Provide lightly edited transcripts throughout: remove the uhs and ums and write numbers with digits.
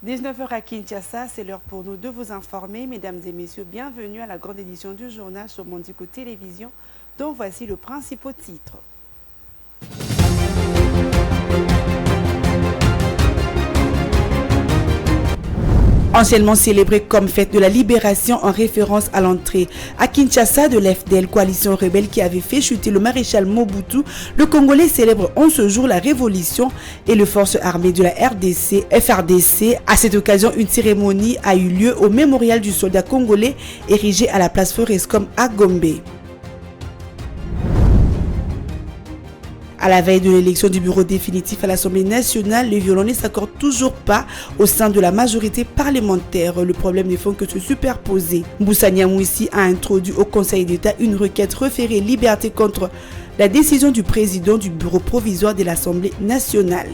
19h à Kinshasa, c'est l'heure pour nous de vous informer. Mesdames et messieurs, bienvenue à la grande édition du journal sur Mondico Télévision, dont voici le principal titre. Anciennement célébré comme fête de la libération en référence à l'entrée à Kinshasa de l'FDL, coalition rebelle qui avait fait chuter le maréchal Mobutu, le Congolais célèbre en ce jour la révolution et les forces armées de la FRDC. À cette occasion, une cérémonie a eu lieu au mémorial du soldat congolais érigé à la place Forescom à Gombe. À la veille de l'élection du bureau définitif à l'Assemblée nationale, les violons ne s'accordent toujours pas au sein de la majorité parlementaire. Le problème ne fait que se superposer. Moussa Nyamwisi a introduit au Conseil d'État une requête référée liberté contre la décision du président du bureau provisoire de l'Assemblée nationale.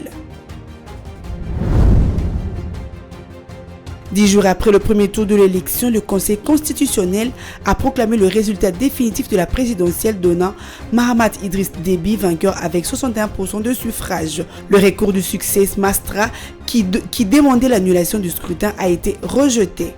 10 jours après le premier tour de l'élection, le Conseil constitutionnel a proclamé le résultat définitif de la présidentielle donnant Mahamat Idriss Déby vainqueur avec 61% de suffrages. Le recours du succès Mastra qui demandait l'annulation du scrutin a été rejeté.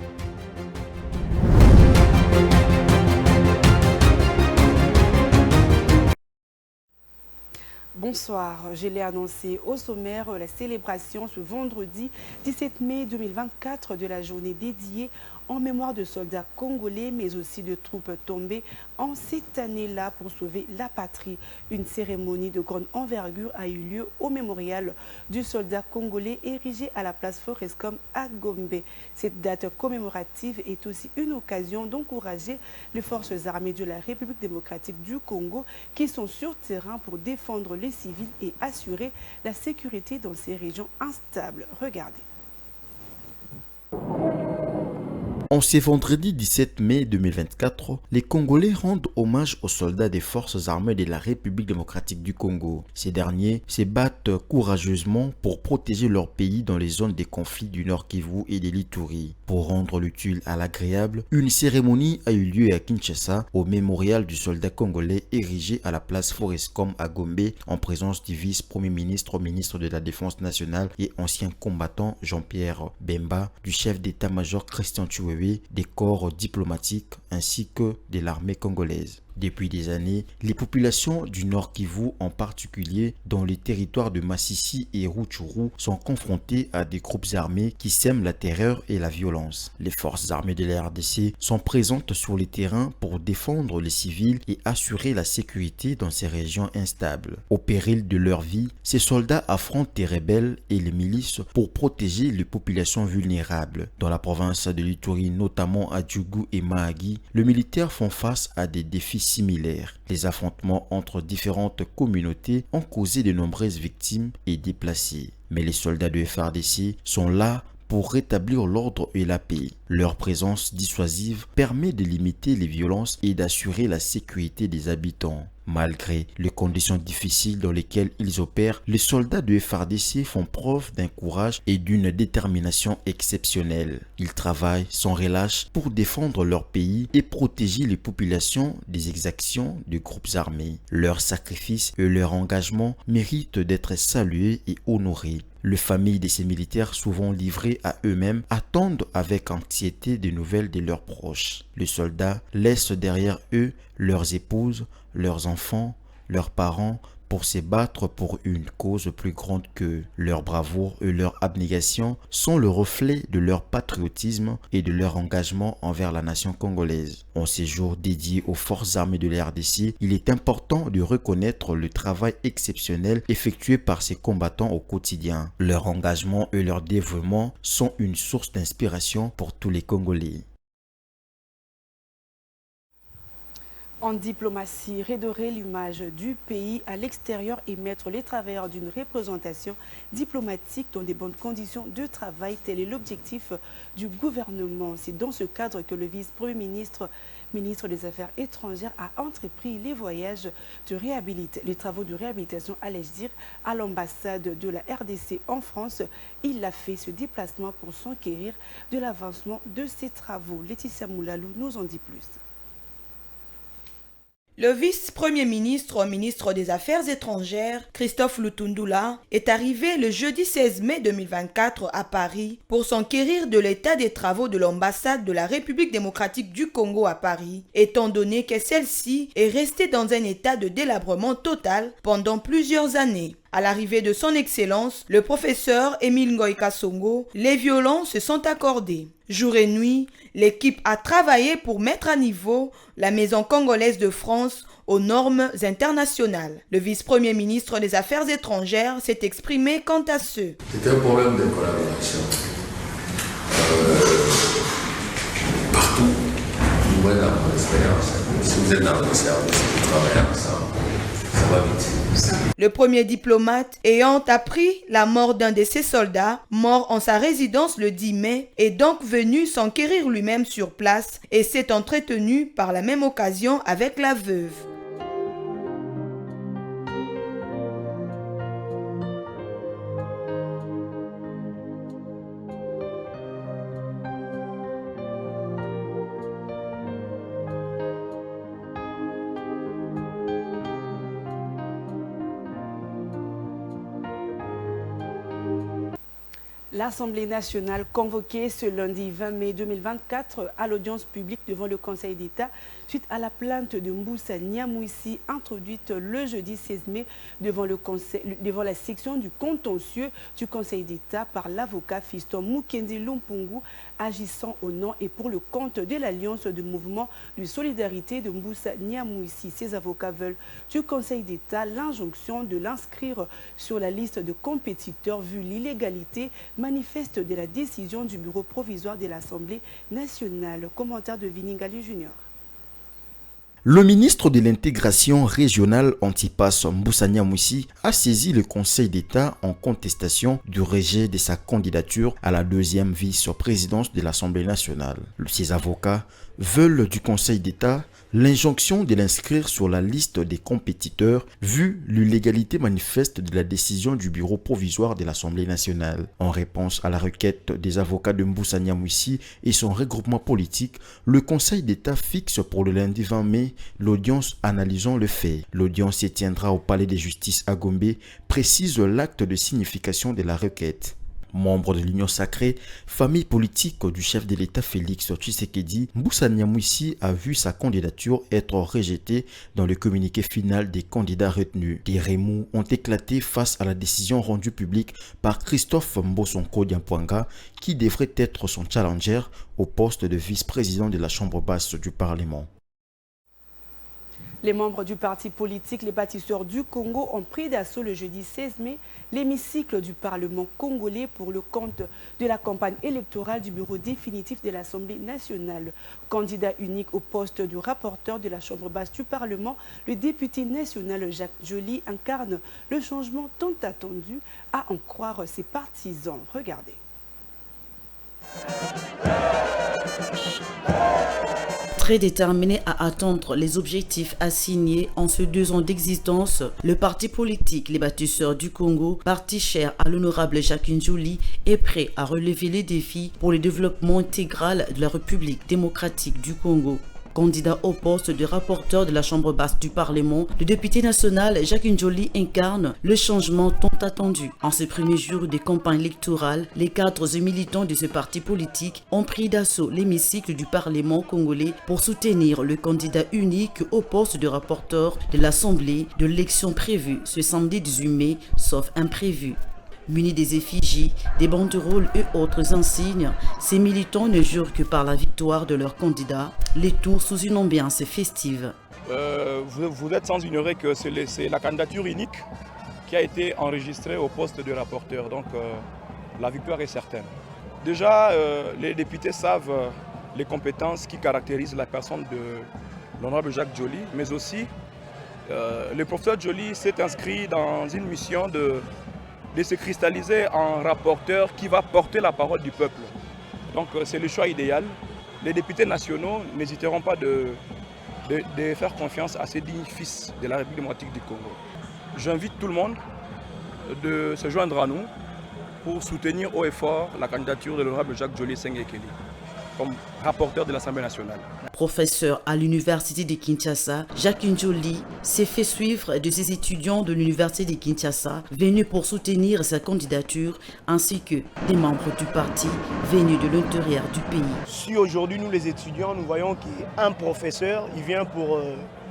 Bonsoir, je l'ai annoncé au sommaire, la célébration ce vendredi 17 mai 2024 de la journée dédiée en mémoire de soldats congolais, mais aussi de troupes tombées en cette année-là pour sauver la patrie. Une cérémonie de grande envergure a eu lieu au mémorial du soldat congolais érigé à la place Forescom à Gombe. Cette date commémorative est aussi une occasion d'encourager les forces armées de la République démocratique du Congo qui sont sur terrain pour défendre les civils et assurer la sécurité dans ces régions instables. Regardez. En ce vendredi 17 mai 2024, les Congolais rendent hommage aux soldats des forces armées de la République démocratique du Congo. Ces derniers se battent courageusement pour protéger leur pays dans les zones de conflit du Nord Kivu et de l'Ituri. Pour rendre l'utile à l'agréable, une cérémonie a eu lieu à Kinshasa au mémorial du soldat congolais érigé à la place Forescom à Gombe en présence du vice-premier ministre, ministre de la Défense nationale et ancien combattant Jean-Pierre Bemba, du chef d'état-major Christian Chiwewe, des corps diplomatiques ainsi que de l'armée congolaise. Depuis des années, les populations du Nord Kivu, en particulier dans les territoires de Massissi et Rutshuru, sont confrontées à des groupes armés qui sèment la terreur et la violence. Les forces armées de la RDC sont présentes sur les terrains pour défendre les civils et assurer la sécurité dans ces régions instables. Au péril de leur vie, ces soldats affrontent les rebelles et les milices pour protéger les populations vulnérables. Dans la province de l'Ituri, notamment à Djougou et Mahagi, les militaires font face à des défis similaires. Les affrontements entre différentes communautés ont causé de nombreuses victimes et déplacés. Mais les soldats de FARDC sont là pour rétablir l'ordre et la paix. Leur présence dissuasive permet de limiter les violences et d'assurer la sécurité des habitants. Malgré les conditions difficiles dans lesquelles ils opèrent, les soldats de FARDC font preuve d'un courage et d'une détermination exceptionnelle. Ils travaillent sans relâche pour défendre leur pays et protéger les populations des exactions de groupes armés. Leur sacrifice et leur engagement méritent d'être salués et honorés. Les familles de ces militaires, souvent livrés à eux-mêmes, attendent avec anxiété des nouvelles de leurs proches. Les soldats laissent derrière eux leurs épouses, leurs enfants, leurs parents, pour se battre pour une cause plus grande qu'eux. Leur bravoure et leur abnégation sont le reflet de leur patriotisme et de leur engagement envers la nation congolaise. En ces jours dédiés aux forces armées de la RDC, il est important de reconnaître le travail exceptionnel effectué par ces combattants au quotidien. Leur engagement et leur dévouement sont une source d'inspiration pour tous les Congolais. En diplomatie, redorer l'image du pays à l'extérieur et mettre les travailleurs d'une représentation diplomatique dans de bonnes conditions de travail, tel est l'objectif du gouvernement. C'est dans ce cadre que le vice-premier ministre, ministre des Affaires étrangères, a entrepris les travaux de réhabilitation, allais-je dire, à l'ambassade de la RDC en France. Il a fait ce déplacement pour s'enquérir de l'avancement de ces travaux. Laetitia Moulalou nous en dit plus. Le vice-premier ministre, ministre des Affaires étrangères, Christophe Lutundula, est arrivé le jeudi 16 mai 2024 à Paris pour s'enquérir de l'état des travaux de l'ambassade de la République démocratique du Congo à Paris, étant donné que celle-ci est restée dans un état de délabrement total pendant plusieurs années. À l'arrivée de son Excellence, le professeur Émile Ngoïka Songo, les violences se sont accordés. Jour et nuit, l'équipe a travaillé pour mettre à niveau la Maison congolaise de France aux normes internationales. Le vice-premier ministre des Affaires étrangères s'est exprimé quant à ce. C'est un problème de collaboration. Partout, vous êtes dans mon expérience. Si vous êtes dans mon service, vous travaillez ensemble. Ça va vite. Le premier diplomate, ayant appris la mort d'un de ses soldats, mort en sa résidence le 10 mai, est donc venu s'enquérir lui-même sur place et s'est entretenu par la même occasion avec la veuve. L'Assemblée nationale convoquée ce lundi 20 mai 2024 à l'audience publique devant le Conseil d'État suite à la plainte de Mboussa Niamouissi introduite le jeudi 16 mai devant la section du contentieux du Conseil d'État par l'avocat Fiston Mukendi Lumpungu agissant au nom et pour le compte de l'Alliance de mouvement de solidarité de Mboussa Niamouissi. Ces avocats veulent du Conseil d'État l'injonction de l'inscrire sur la liste de compétiteurs vu l'illégalité manifeste de la décision du bureau provisoire de l'Assemblée nationale. Commentaire de Viningali Junior. Le ministre de l'intégration régionale Antipas Mboussa Niamouissi a saisi le Conseil d'État en contestation du rejet de sa candidature à la deuxième vice-présidence de l'Assemblée nationale. Ses avocats veulent du Conseil d'État l'injonction de l'inscrire sur la liste des compétiteurs vu l'illégalité manifeste de la décision du bureau provisoire de l'Assemblée nationale. En réponse à la requête des avocats de Mboussa Niamouissi et son regroupement politique, le Conseil d'État fixe pour le lundi 20 mai l'audience analysant le fait. L'audience se tiendra au Palais de justice à Gombe, précise l'acte de signification de la requête. Membre de l'Union sacrée, famille politique du chef de l'État Félix Tshisekedi, Mboussa Niamouissi a vu sa candidature être rejetée dans le communiqué final des candidats retenus. Des remous ont éclaté face à la décision rendue publique par Christophe Mbosonko Diampouanga, qui devrait être son challenger au poste de vice-président de la Chambre basse du Parlement. Les membres du parti politique Les Bâtisseurs du Congo ont pris d'assaut le jeudi 16 mai l'hémicycle du Parlement congolais pour le compte de la campagne électorale du bureau définitif de l'Assemblée nationale. Candidat unique au poste du rapporteur de la Chambre basse du Parlement, le député national Jacques Joly incarne le changement tant attendu, à en croire ses partisans. Regardez. Très déterminé à atteindre les objectifs assignés en ces 2 ans d'existence, le parti politique Les Bâtisseurs du Congo, parti cher à l'honorable Jacques Joly, est prêt à relever les défis pour le développement intégral de la République démocratique du Congo. Candidat au poste de rapporteur de la Chambre basse du Parlement, le député national Jacques Joly incarne le changement tant attendu. En ces premiers jours de campagne électorale, les cadres et militants de ce parti politique ont pris d'assaut l'hémicycle du Parlement congolais pour soutenir le candidat unique au poste de rapporteur de l'Assemblée de l'élection prévue ce samedi 18 mai, sauf imprévu. Munis des effigies, des banderoles et autres insignes, ces militants ne jurent que par la victoire de leur candidat, les tout sous une ambiance festive. Vous êtes sans ignorer que c'est la candidature unique qui a été enregistrée au poste de rapporteur, donc la victoire est certaine. Déjà, les députés savent les compétences qui caractérisent la personne de l'honorable Jacques Joly, mais aussi le professeur Joly s'est inscrit dans une mission de se cristalliser en rapporteur qui va porter la parole du peuple. Donc c'est le choix idéal. Les députés nationaux n'hésiteront pas de faire confiance à ces dignes fils de la République démocratique du Congo. J'invite tout le monde de se joindre à nous pour soutenir haut et fort la candidature de l'honorable Jacques Joly Sengekeli. comme rapporteur de l'Assemblée nationale. Professeur à l'Université de Kinshasa, Jacques Njoli s'est fait suivre de ses étudiants de l'Université de Kinshasa venus pour soutenir sa candidature ainsi que des membres du parti venus de l'intérieur du pays. Si aujourd'hui nous les étudiants, nous voyons qu'un professeur, il vient pour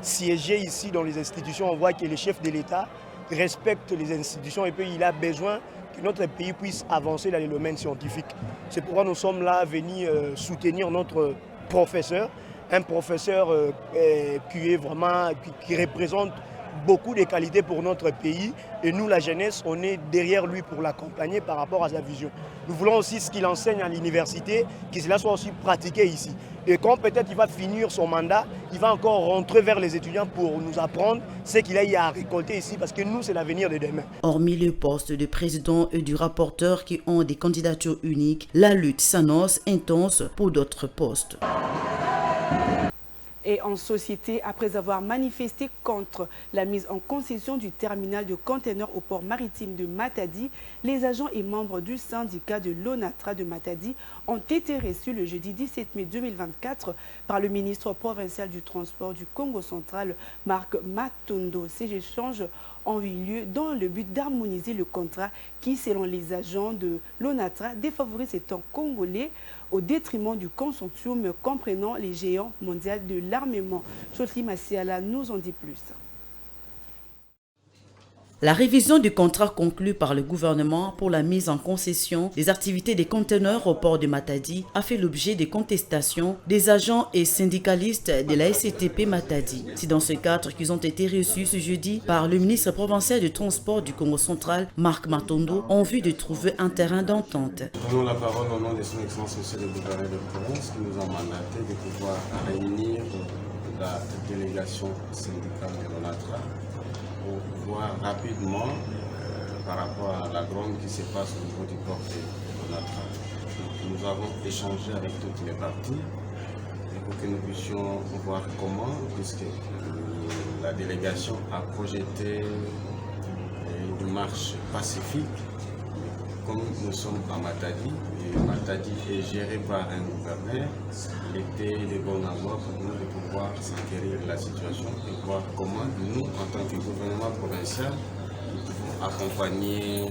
siéger ici dans les institutions, on voit que le chef de l'État respecte les institutions et puis il a besoin que notre pays puisse avancer dans les domaines scientifiques. C'est pourquoi nous sommes là venus soutenir notre professeur, un professeur qui représente beaucoup de qualités pour notre pays et nous, la jeunesse, on est derrière lui pour l'accompagner par rapport à sa vision. Nous voulons aussi ce qu'il enseigne à l'université, que cela soit aussi pratiqué ici. Et quand peut-être il va finir son mandat, il va encore rentrer vers les étudiants pour nous apprendre ce qu'il a à récolter ici, parce que nous, c'est l'avenir de demain. Hormis le poste de président et du rapporteur qui ont des candidatures uniques, la lutte s'annonce intense pour d'autres postes. Et en société, après avoir manifesté contre la mise en concession du terminal de conteneurs au port maritime de Matadi, les agents et membres du syndicat de l'ONATRA de Matadi ont été reçus le jeudi 17 mai 2024 par le ministre provincial du transport du Congo central, Marc Matondo. Ces échanges ont eu lieu dans le but d'harmoniser le contrat qui, selon les agents de l'ONATRA, défavorise les temps congolais au détriment du consortium comprenant les géants mondiaux de l'armement. Chotri Massiala nous en dit plus. La révision du contrat conclu par le gouvernement pour la mise en concession des activités des conteneurs au port de Matadi a fait l'objet des contestations des agents et syndicalistes de la SCTP Matadi. C'est dans ce cadre qu'ils ont été reçus ce jeudi par le ministre provincial du transport du Congo central, Marc Matondo, en vue de trouver un terrain d'entente. Prenons la parole au nom de son Excellence Monsieur le gouverneur de province qui nous a mandaté de pouvoir réunir la délégation syndicale de l'ONATRA pour pouvoir rapidement, par rapport à la gronde qui se passe au niveau du port de l'ONATRA. Nous avons échangé avec toutes les parties pour que nous puissions voir comment, puisque la délégation a projeté une marche pacifique. Comme nous sommes à Matadi, et Matadi est géré par un gouverneur, il était de bon abord pour nous de pouvoir s'enquérir de la situation et voir comment nous, en tant que gouvernement provincial, nous pouvons accompagner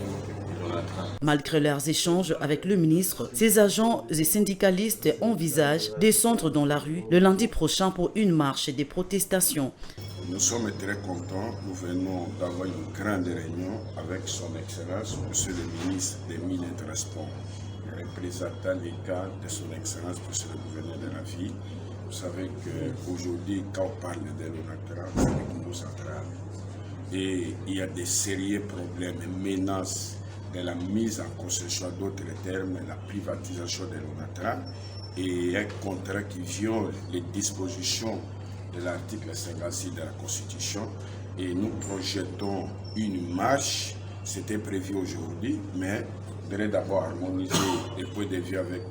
l'ONATRA. Malgré leurs échanges avec le ministre, ces agents et syndicalistes envisagent descendre dans la rue le lundi prochain pour une marche des protestations. Nous sommes très contents. Nous venons d'avoir une grande réunion avec son Excellence, Monsieur le ministre des Mines et Transports, représentant les cas de son Excellence, Monsieur le gouverneur de la ville. Vous savez qu'aujourd'hui, quand on parle de l'ONATRA, c'est le Congo central. Et il y a des sérieux problèmes et menaces de la mise en concession, d'autres termes, la privatisation de l'ONATRA et un contrat qui viole les dispositions de l'article 56 de la Constitution et nous projetons une marche, c'était prévu aujourd'hui, mais on devrait d'abord harmoniser les points de vue avec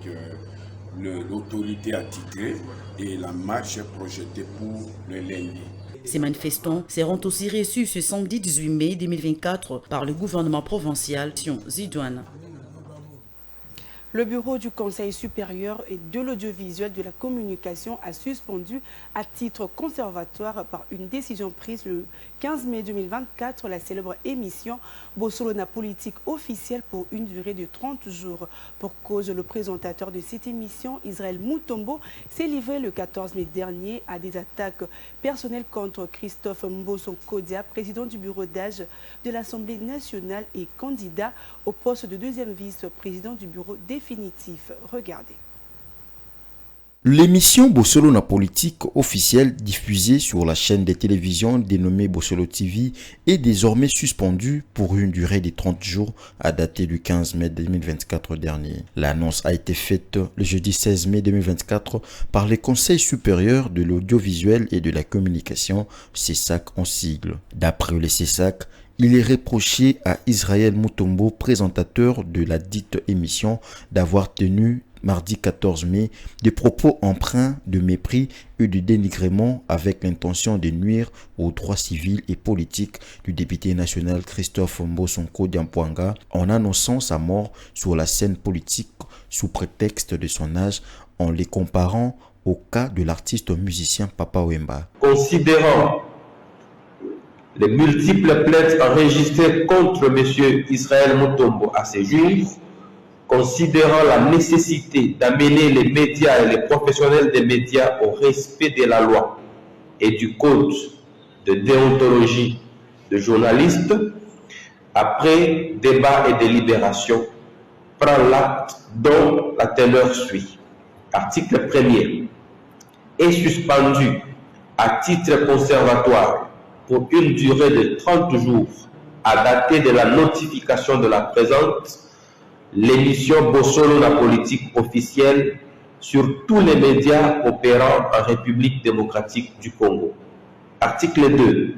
l'autorité attitrée et la marche est projetée pour le lundi. Ces manifestants seront aussi reçus ce samedi 18 mai 2024 par le gouvernement provincial Zidouane. Le bureau du Conseil supérieur et de l'audiovisuel de la communication a suspendu à titre conservatoire par une décision prise le 15 mai 2024 la célèbre émission Bossolona politique officielle pour une durée de 30 jours. Pour cause, le présentateur de cette émission, Israël Mutombo, s'est livré le 14 mai dernier à des attaques personnelles contre Christophe Mbosso Kodia, président du bureau d'âge de l'Assemblée nationale et candidat au poste de deuxième vice-président du bureau définitif. Regardez. L'émission Bossolona politique officielle diffusée sur la chaîne de télévision dénommée Bossolo TV est désormais suspendue pour une durée de 30 jours à dater du 15 mai 2024 dernier. L'annonce a été faite le jeudi 16 mai 2024 par le Conseil supérieur de l'audiovisuel et de la communication, CESAC en sigle. D'après le CESAC, il est reproché à Israël Mutombo, présentateur de la dite émission, d'avoir tenu mardi 14 mai, des propos empreints de mépris et de dénigrement avec l'intention de nuire aux droits civils et politiques du député national Christophe Mbosonko Diampouanga en annonçant sa mort sur la scène politique sous prétexte de son âge en les comparant au cas de l'artiste musicien Papa Wemba. Considérant les multiples plaintes enregistrées contre M. Israël Mutombo à ses jours, considérant la nécessité d'amener les médias et les professionnels des médias au respect de la loi et du code de déontologie de journalistes, après débat et délibération, prend l'acte dont la teneur suit. Article 1er. Est suspendu à titre conservatoire pour une durée de 30 jours à dater de la notification de la présente l'émission Bossolo la politique officielle sur tous les médias opérant en République démocratique du Congo. Article 2.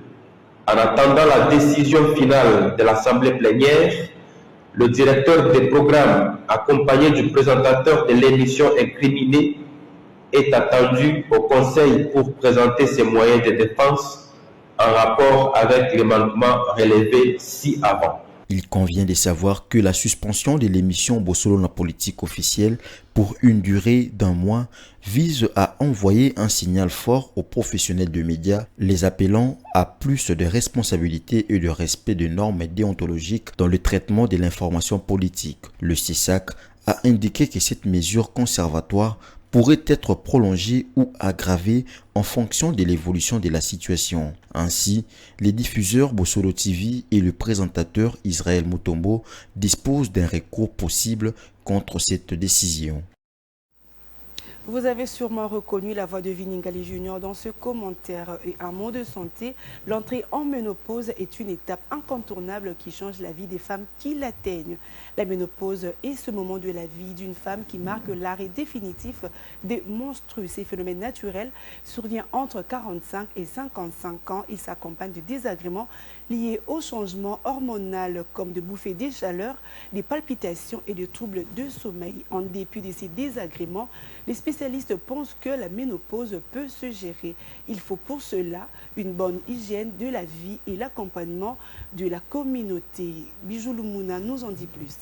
En attendant la décision finale de l'Assemblée plénière, le directeur des programmes, accompagné du présentateur de l'émission incriminée, est attendu au Conseil pour présenter ses moyens de défense en rapport avec les manquements relevés ci-avant. Il convient de savoir que la suspension de l'émission Bossolo la politique officielle pour une durée d'1 mois vise à envoyer un signal fort aux professionnels de médias, les appelant à plus de responsabilité et de respect de normes déontologiques dans le traitement de l'information politique. Le CISAC a indiqué que cette mesure conservatoire pourrait être prolongée ou aggravée en fonction de l'évolution de la situation. Ainsi, les diffuseurs Bossolo TV et le présentateur Israël Mutombo disposent d'un recours possible contre cette décision. Vous avez sûrement reconnu la voix de Viningali Junior dans ce commentaire. Et un mot de santé, l'entrée en ménopause est une étape incontournable qui change la vie des femmes qui l'atteignent. La ménopause est ce moment de la vie d'une femme qui marque l'arrêt définitif des menstrues. Ces phénomènes naturels surviennent entre 45 et 55 ans. Ils s'accompagnent de désagréments liés au changement hormonal comme de bouffées de chaleur, des palpitations et de troubles de sommeil. En dépit de ces désagréments, les spécialistes pensent que la ménopause peut se gérer. Il faut pour cela une bonne hygiène de la vie et l'accompagnement de la communauté. Bijou Lumuna nous en dit plus.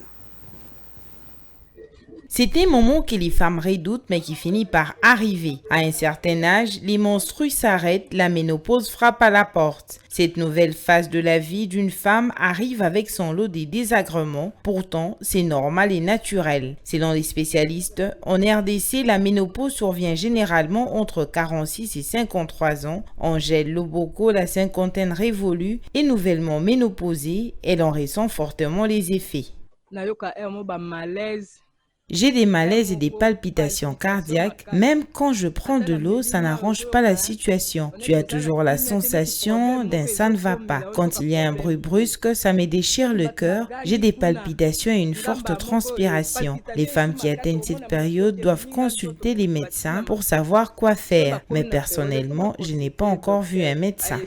C'est un moment que les femmes redoutent mais qui finit par arriver. À un certain âge, les menstrues s'arrêtent, la ménopause frappe à la porte. Cette nouvelle phase de la vie d'une femme arrive avec son lot de désagréments. Pourtant, c'est normal et naturel. Selon les spécialistes, en RDC, la ménopause survient généralement entre 46 et 53 ans. Angèle Loboko, la cinquantaine révolue, est nouvellement ménopausée. Elle en ressent fortement les effets. J'ai des malaises et des palpitations cardiaques. Même quand je prends de l'eau, ça n'arrange pas la situation. Tu as toujours la sensation d'un ça ne va pas. Quand il y a un bruit brusque, ça me déchire le cœur. J'ai des palpitations et une forte transpiration. Les femmes qui atteignent cette période doivent consulter les médecins pour savoir quoi faire. Mais personnellement, je n'ai pas encore vu un médecin.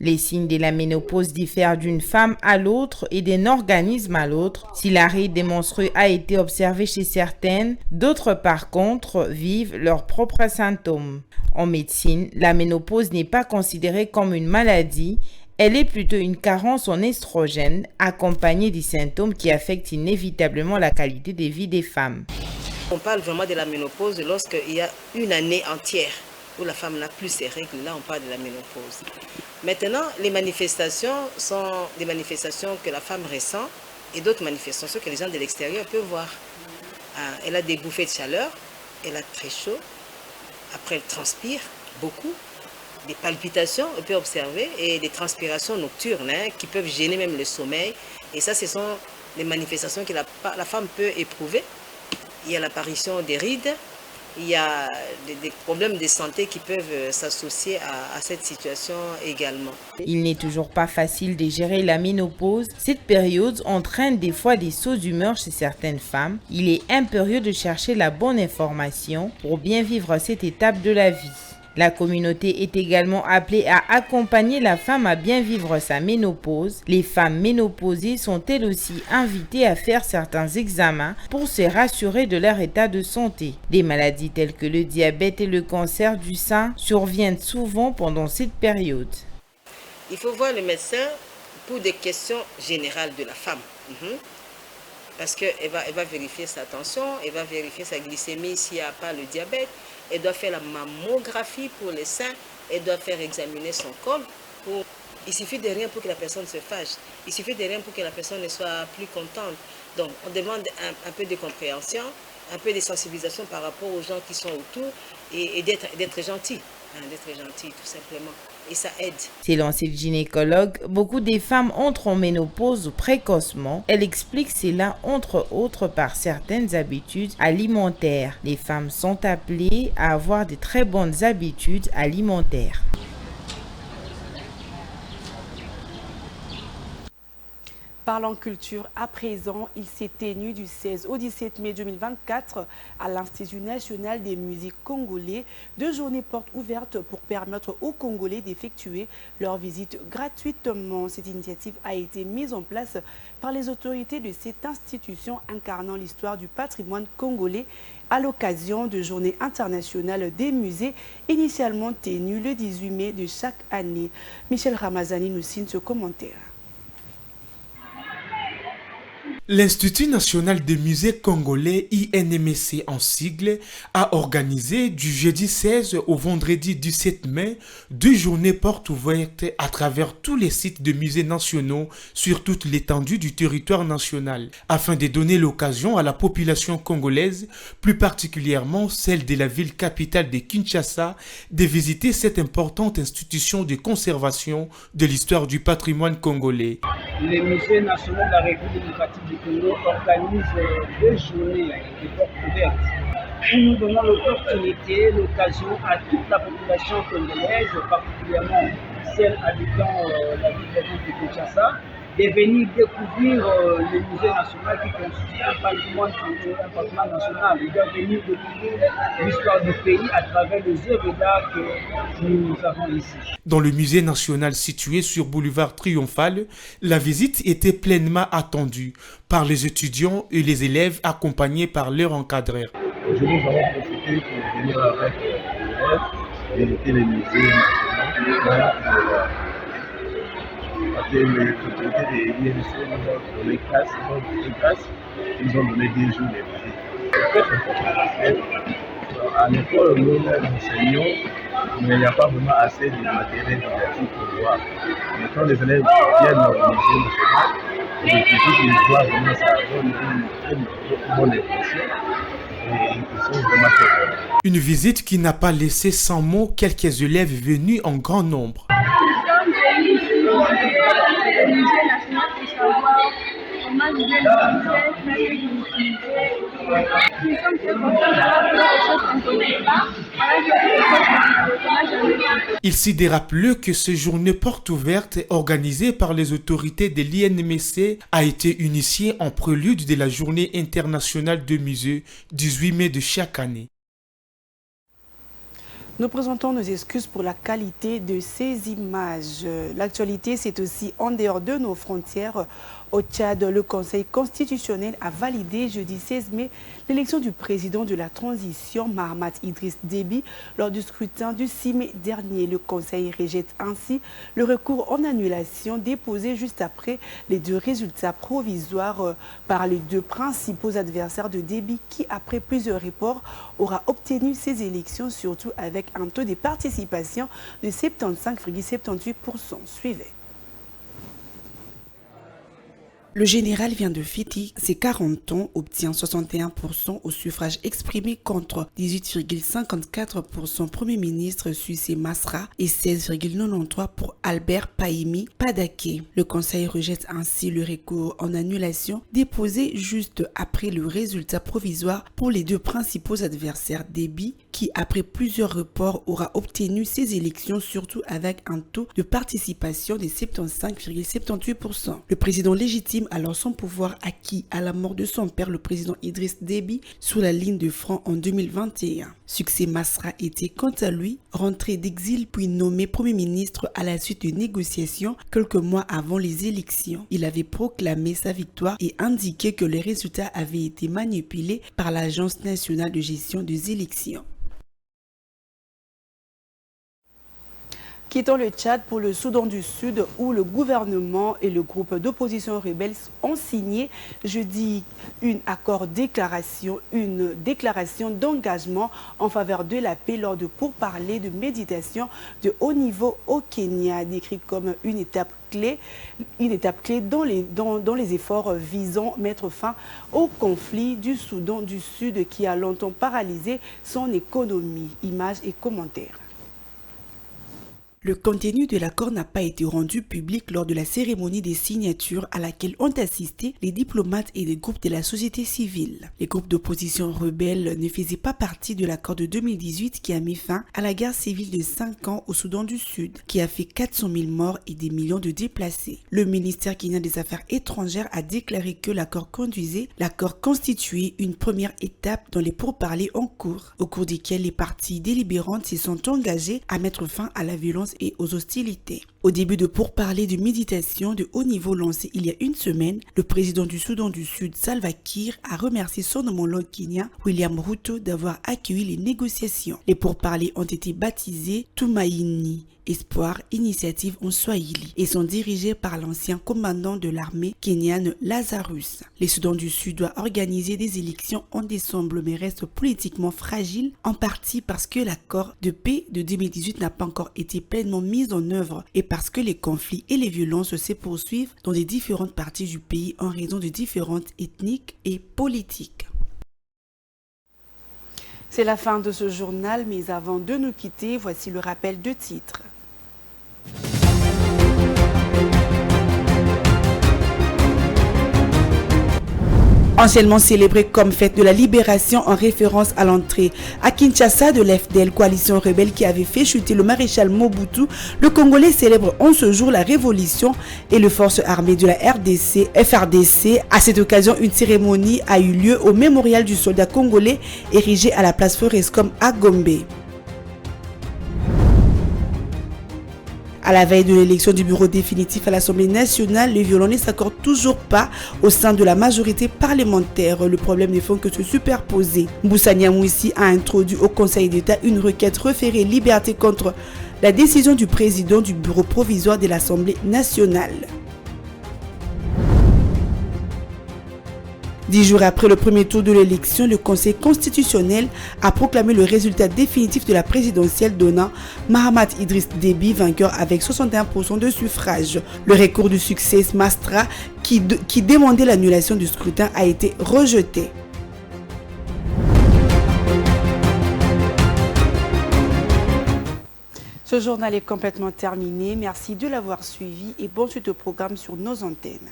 Les signes de la ménopause diffèrent d'une femme à l'autre et d'un organisme à l'autre. Si l'arrêt des menstrues a été observé chez certaines, d'autres par contre vivent leurs propres symptômes. En médecine, la ménopause n'est pas considérée comme une maladie. Elle est plutôt une carence en estrogène accompagnée des symptômes qui affectent inévitablement la qualité de vie des femmes. On parle vraiment de la ménopause lorsqu'il y a une année entière où la femme n'a plus ses règles, là on parle de la ménopause. Maintenant, les manifestations sont des manifestations que la femme ressent et d'autres manifestations que les gens de l'extérieur peuvent voir. Elle a des bouffées de chaleur, elle a très chaud, après elle transpire beaucoup, des palpitations, on peut observer, et des transpirations nocturnes qui peuvent gêner même le sommeil. Et ça, ce sont des manifestations que la femme peut éprouver. Il y a l'apparition des rides. Il y a des problèmes de santé qui peuvent s'associer à cette situation également. Il n'est toujours pas facile de gérer la ménopause. Cette période entraîne des fois des sauts d'humeur chez certaines femmes. Il est impérieux de chercher la bonne information pour bien vivre cette étape de la vie. La communauté est également appelée à accompagner la femme à bien vivre sa ménopause. Les femmes ménopausées sont elles aussi invitées à faire certains examens pour se rassurer de leur état de santé. Des maladies telles que le diabète et le cancer du sein surviennent souvent pendant cette période. Il faut voir le médecin pour des questions générales de la femme. Parce qu'elle va vérifier sa tension, elle va vérifier sa glycémie s'il n'y a pas le diabète, elle doit faire la mammographie pour les seins, elle doit faire examiner son col. Il suffit de rien pour que la personne se fâche, il suffit de rien pour que la personne ne soit plus contente. Donc on demande un peu de compréhension, un peu de sensibilisation par rapport aux gens qui sont autour et d'être gentil, tout simplement. Et ça aide. Selon cette gynécologue, beaucoup des femmes entrent en ménopause précocement. Elle explique cela entre autres par certaines habitudes alimentaires. Les femmes sont appelées à avoir de très bonnes habitudes alimentaires. Parlant culture, à présent, il s'est tenu du 16 au 17 mai 2024 à l'Institut national des musiques congolais 2 journées portes ouvertes pour permettre aux Congolais d'effectuer leur visite gratuitement. Cette initiative a été mise en place par les autorités de cette institution incarnant l'histoire du patrimoine congolais à l'occasion de Journée internationale des musées initialement tenue le 18 mai de chaque année. Michel Ramazani nous signe ce commentaire. L'Institut national des musées congolais, INMC en sigle, a organisé du jeudi 16 au vendredi 17 mai 2 journées portes ouvertes à travers tous les sites de musées nationaux sur toute l'étendue du territoire national, afin de donner l'occasion à la population congolaise, plus particulièrement celle de la ville capitale de Kinshasa, de visiter cette importante institution de conservation de l'histoire du patrimoine congolais. Les musées nationaux de la République démocratique du Congo organisent 2 journées de portes ouvertes où nous donnons l'opportunité, l'occasion à toute la population congolaise, particulièrement celle habitant la ville de Kinshasa, de venir découvrir le musée national qui constitue un patrimoine national. Ils doivent venir découvrir l'histoire du pays à travers les œuvres d'art que nous avons ici. Dans le musée national situé sur boulevard Triomphal, la visite était pleinement attendue par les étudiants et les élèves accompagnés par leurs encadreurs. Aujourd'hui, nous avons profité pour venir avec les élèves visiter les musées nationaux. Parce que les autorités de l'INC nous ont donné classe, ils ont donné 10 jours de visite. C'est très important parce que à l'école, nous enseignons, mais il n'y a pas vraiment assez de matériel didactique pour voir. Mais quand les élèves viennent au musée national, les critiques, ils voient vraiment ça donne une très bonne impression. Et ils sont vraiment très bons. Une visite qui n'a pas laissé sans mots quelques élèves venus en grand nombre. Il s'y dérappe que ce journée porte ouverte organisée par les autorités de l'INMC a été initiée en prélude de la Journée internationale de musées 18 mai de chaque année. Nous présentons nos excuses pour la qualité de ces images. L'actualité, c'est aussi en dehors de nos frontières. Au Tchad, le Conseil constitutionnel a validé jeudi 16 mai l'élection du président de la transition, Mahamat Idriss Déby, lors du scrutin du 6 mai dernier. Le Conseil rejette ainsi le recours en annulation déposé juste après les 2 résultats provisoires par les 2 principaux adversaires de Déby qui, après plusieurs reports, aura obtenu ces élections, surtout avec un taux de participation de 75,78%. Suivez. Le général vient de fêter ses 40 ans, obtient 61% au suffrage exprimé contre 18,54% Premier ministre Suissé Masra et 16,93% pour Albert Pahimi Padaké. Le Conseil rejette ainsi le recours en annulation déposé juste après le résultat provisoire pour les 2 principaux adversaires Déby qui, après plusieurs reports, aura obtenu ces élections, surtout avec un taux de participation de 75,78%. Le président légitime alors son pouvoir acquis à la mort de son père, le président Idriss Déby, sous la ligne de front en 2021. Succès Masra était quant à lui rentré d'exil puis nommé Premier ministre à la suite de négociations quelques mois avant les élections. Il avait proclamé sa victoire et indiqué que les résultats avaient été manipulés par l'Agence nationale de gestion des élections. Quittons le Tchad pour le Soudan du Sud où le gouvernement et le groupe d'opposition rebelle ont signé jeudi une déclaration d'engagement en faveur de la paix lors de pourparlers de méditation de haut niveau au Kenya, décrite comme une étape clé dans les efforts visant à mettre fin au conflit du Soudan du Sud qui a longtemps paralysé son économie. Images et commentaires. Le contenu de l'accord n'a pas été rendu public lors de la cérémonie des signatures à laquelle ont assisté les diplomates et les groupes de la société civile. Les groupes d'opposition rebelles ne faisaient pas partie de l'accord de 2018 qui a mis fin à la guerre civile de 5 ans au Soudan du Sud, qui a fait 400 000 morts et des millions de déplacés. Le ministère kenyan des Affaires étrangères a déclaré que l'accord constituait une première étape dans les pourparlers en cours, au cours desquels les parties délibérantes se sont engagées à mettre fin à la violence et aux hostilités. Au début de pourparlers de méditation de haut niveau lancés il y a une semaine, le président du Soudan du Sud, Salva Kiir, a remercié son homologue kenyan, William Ruto, d'avoir accueilli les négociations. Les pourparlers ont été baptisés Tumaini, Espoir, Initiative en Swahili, et sont dirigés par l'ancien commandant de l'armée kenyane Lazarus. Le Soudan du Sud doit organiser des élections en décembre mais reste politiquement fragile, en partie parce que l'accord de paix de 2018 n'a pas encore été pleinement mis en œuvre et parce que les conflits et les violences se poursuivent dans les différentes parties du pays en raison de différentes ethniques et politiques. C'est la fin de ce journal, mais avant de nous quitter, voici le rappel de titres. Anciennement célébrée comme fête de la libération en référence à l'entrée à Kinshasa de l'FDL, coalition rebelle qui avait fait chuter le maréchal Mobutu, le Congolais célèbre en ce jour la révolution et les forces armées de la FRDC. À cette occasion, une cérémonie a eu lieu au mémorial du soldat congolais érigé à la place Forescom à Gombe. À la veille de l'élection du bureau définitif à l'Assemblée nationale, les violents ne s'accordent toujours pas au sein de la majorité parlementaire. Le problème ne fait que se superposer. Moussa Nyamwisi a introduit au Conseil d'État une requête référée liberté contre la décision du président du bureau provisoire de l'Assemblée nationale. 10 jours après le premier tour de l'élection, le Conseil constitutionnel a proclamé le résultat définitif de la présidentielle donnant Mahamat Idriss Déby vainqueur avec 61% de suffrages. Le recours du succès Masra qui demandait l'annulation du scrutin a été rejeté. Ce journal est complètement terminé. Merci de l'avoir suivi et bonne suite au programme sur nos antennes.